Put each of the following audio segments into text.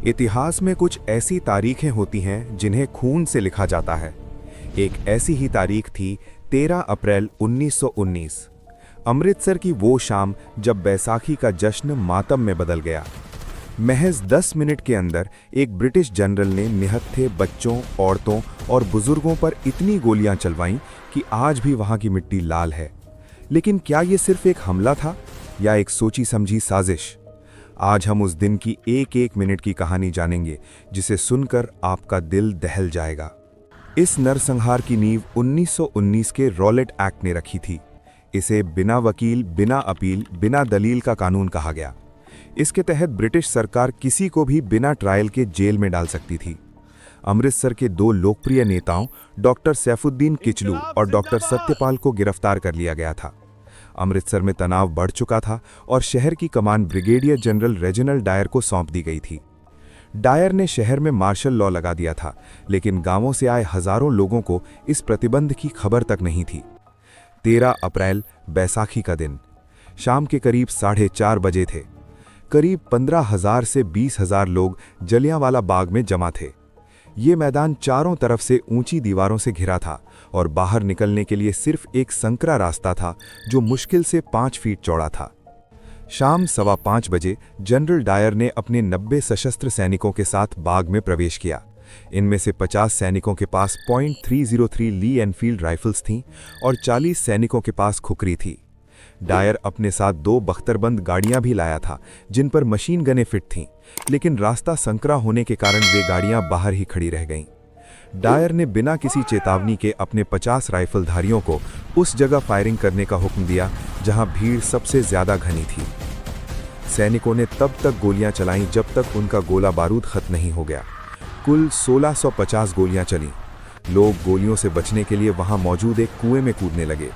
इतिहास में कुछ ऐसी तारीखें होती हैं जिन्हें खून से लिखा जाता है। एक ऐसी ही तारीख थी 13 अप्रैल 1919। अमृतसर की वो शाम जब बैसाखी का जश्न मातम में बदल गया। महज 10 मिनट के अंदर एक ब्रिटिश जनरल ने निहत्थे बच्चों, औरतों और बुजुर्गों पर इतनी गोलियां चलवाईं कि आज भी वहां की मिट्टी लाल है। लेकिन क्या ये सिर्फ एक हमला था या एक सोची समझी साजिश? आज हम उस दिन की एक एक मिनट की कहानी जानेंगे, जिसे सुनकर आपका दिल दहल जाएगा। इस नरसंहार की नींव 1919 के रॉलेट एक्ट ने रखी थी। इसे बिना वकील, बिना अपील, बिना दलील का कानून कहा गया। इसके तहत ब्रिटिश सरकार किसी को भी बिना ट्रायल के जेल में डाल सकती थी। अमृतसर के दो लोकप्रिय नेताओं डॉक्टर सैफुद्दीन किचलू और डॉक्टर सत्यपाल को गिरफ्तार कर लिया गया था। अमृतसर में तनाव बढ़ चुका था और शहर की कमान ब्रिगेडियर जनरल रेजिनाल्ड डायर को सौंप दी गई थी। डायर ने शहर में मार्शल लॉ लगा दिया था, लेकिन गांवों से आए हजारों लोगों को इस प्रतिबंध की खबर तक नहीं थी। 13 अप्रैल बैसाखी का दिन, शाम के करीब 4:30 बजे थे। करीब 15,000 से 20,000 लोग जलियांवाला बाग में जमा थे। ये मैदान चारों तरफ से ऊंची दीवारों से घिरा था और बाहर निकलने के लिए सिर्फ एक संकरा रास्ता था जो मुश्किल से 5 फीट चौड़ा था। शाम 5:15 बजे जनरल डायर ने अपने 90 सशस्त्र सैनिकों के साथ बाग में प्रवेश किया। इनमें से 50 सैनिकों के पास .303 ली एनफील्ड राइफल्स थीं और 40 सैनिकों के पास खुकरी थी। डायर अपने साथ 2 बख्तरबंद गाड़ियां भी लाया था, जिन पर मशीन गनें फिट थीं, लेकिन रास्ता संकरा होने के कारण वे गाड़ियां बाहर ही खड़ी रह गईं। डायर ने बिना किसी चेतावनी के अपने 50 राइफलधारियों को उस जगह फायरिंग करने का हुक्म दिया जहां भीड़ सबसे ज्यादा घनी थी। सैनिकों ने तब तक गोलियां चलाईं जब तक उनका गोला बारूद खत्म नहीं हो गया। कुल 1650 गोलियां चलीं। लोग गोलियों से बचने के लिए वहां मौजूद एक कुएं में कूदने लगे।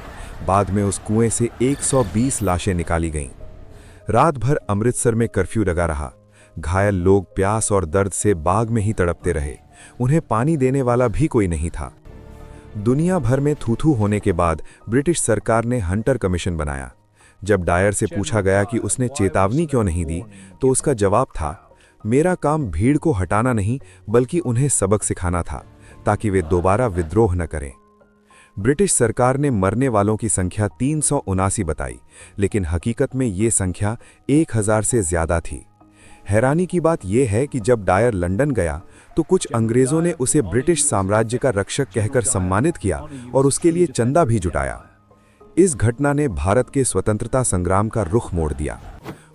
बाद में उस कुएं से 120 लाशें निकाली गईं। रात भर अमृतसर में कर्फ्यू लगा रहा। घायल लोग प्यास और दर्द से बाग में ही तड़पते रहे। उन्हें पानी देने वाला भी कोई नहीं था। दुनिया भर में थू-थू होने के बाद ब्रिटिश सरकार ने हंटर कमीशन बनाया। जब डायर से पूछा गया कि उसने चेतावनी क्यों नहीं दी, तो उसका जवाब था, मेरा काम भीड़ को हटाना नहीं बल्कि उन्हें सबक सिखाना था, ताकि वे दोबारा विद्रोह न करें। ब्रिटिश सरकार ने मरने वालों की संख्या 379 बताई, लेकिन हकीकत में ये संख्या 1000 से ज्यादा थी। हैरानी की बात यह है कि जब डायर लंदन गया तो कुछ अंग्रेजों ने उसे ब्रिटिश साम्राज्य का रक्षक कहकर सम्मानित किया और उसके लिए चंदा भी जुटाया। इस घटना ने भारत के स्वतंत्रता संग्राम का रुख मोड़ दिया।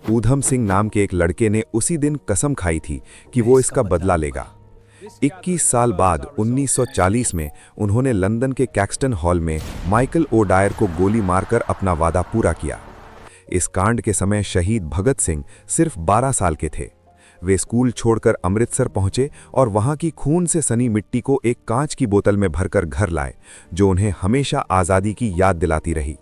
ऊधम सिंह नाम के एक लड़के ने उसी दिन कसम खाई थी कि वो इसका बदला लेगा। 21 साल बाद 1940 में उन्होंने लंदन के कैक्सटन हॉल में माइकल ओ डायर को गोली मारकर अपना वादा पूरा किया। इस कांड के समय शहीद भगत सिंह सिर्फ 12 साल के थे। वे स्कूल छोड़कर अमृतसर पहुंचे और वहां की खून से सनी मिट्टी को एक कांच की बोतल में भरकर घर लाए, जो उन्हें हमेशा आजादी की याद दिलाती रही।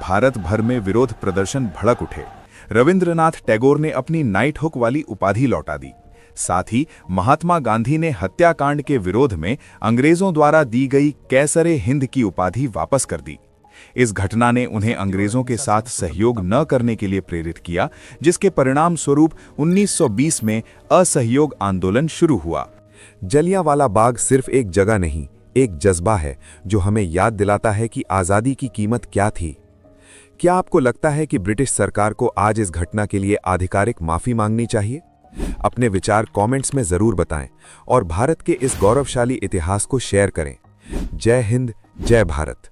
भारत भर में विरोध प्रदर्शन भड़क उठे। रविंद्रनाथ टैगोर ने अपनी नाइट हुक वाली उपाधि लौटा दी। साथ ही महात्मा गांधी ने हत्याकांड के विरोध में अंग्रेजों द्वारा दी गई कैसरे हिंद की उपाधि वापस कर दी। इस घटना ने उन्हें अंग्रेजों के साथ सहयोग न करने के लिए प्रेरित किया, जिसके परिणाम स्वरूप 1920 में असहयोग आंदोलन शुरू हुआ। जलियांवाला बाग सिर्फ एक जगह नहीं, एक जज्बा है जो हमें याद दिलाता है कि आज़ादी की कीमत क्या थी। क्या आपको लगता है कि ब्रिटिश सरकार को आज इस घटना के लिए आधिकारिक माफी मांगनी चाहिए? अपने विचार कमेंट्स में जरूर बताएं और भारत के इस गौरवशाली इतिहास को शेयर करें। जय हिंद, जय भारत।